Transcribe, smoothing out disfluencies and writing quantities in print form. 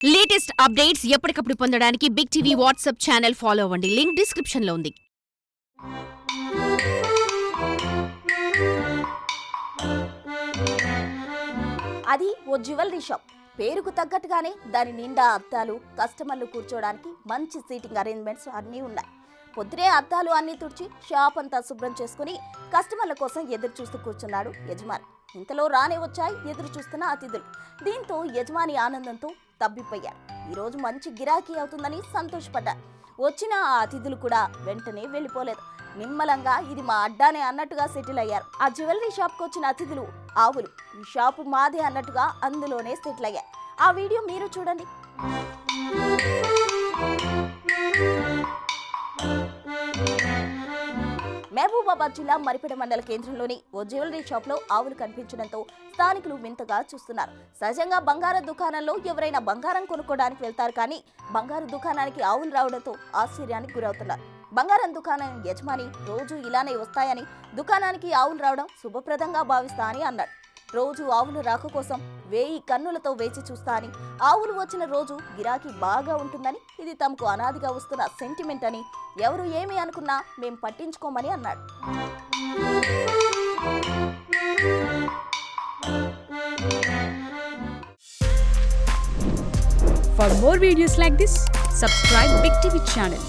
Latest updates ఎప్పటికప్పుడు పొందడానికి big TV WhatsApp channel follow అవ్వండి. లింక్ డిస్క్రిప్షన్ లో ఉంది. అది ఓ జ్యువెలరీ షాప్. పేరుకు తగ్గట్టుగానే దాని నిండా అద్దాలు, కస్టమర్లు కూర్చోడానికి మంచి సీటింగ్ అరేంజ్మెంట్స్ అన్నీ ఉన్నాయి. పొద్దునే అద్దాలు అన్నీ తుడిచి షాప్ అంతా శుభ్రం చేసుకుని కస్టమర్ల కోసం ఎదురు చూస్తూ కూర్చున్నాడు యజమాని. ఇంతలో రానే వచ్చాయి ఎదురు చూస్తున్న అతిథులు. దీంతో యజమాని ఆనందంతో తబ్బిపోయారు. ఈరోజు మంచి గిరాకీ అవుతుందని సంతోషపడ్డారు. వచ్చిన ఆ అతిథులు కూడా వెంటనే వెళ్ళిపోలేదు. నిమ్మలంగా ఇది మా అడ్డానే అన్నట్టుగా సెటిల్ అయ్యారు. ఆ జ్యువెలరీ షాప్కి వచ్చిన అతిథులు ఆవులు. ఈ షాపు మాదే అన్నట్టుగా అందులోనే సెటిల్ అయ్యారు. ఆ వీడియో మీరు చూడండి. మహబూబాబాద్ జిల్లా మరిపేట మండల కేంద్రంలోని ఓ జ్యువెలరీ షాప్ లో ఆవులు కనిపించడంతో స్థానికులు వింతగా చూస్తున్నారు. సహజంగా బంగారం దుకాణంలో ఎవరైనా బంగారం కొనుక్కోవడానికి వెళ్తారు, కానీ బంగారు దుకాణానికి ఆవులు రావడంతో ఆశ్చర్యానికి గురవుతున్నారు. బంగారం దుకాణం యజమాని రోజు ఇలానే వస్తాయని, దుకాణానికి ఆవులు రావడం శుభప్రదంగా భావిస్తా అని అన్నాడు. రోజు ఆవుల రాక కోసం 1000 కన్నులతో వేచి చూస్తా అని, ఆవులు వచ్చిన రోజు గిరాకీ బాగా ఉంటుందని, ఇది తమకు అనాదిగా వస్తున్న సెంటిమెంట్ అని, ఎవరు ఏమి అనుకున్నా మేం పట్టించుకోమని అన్నాడు. For more videos like this, subscribe Big TV channel.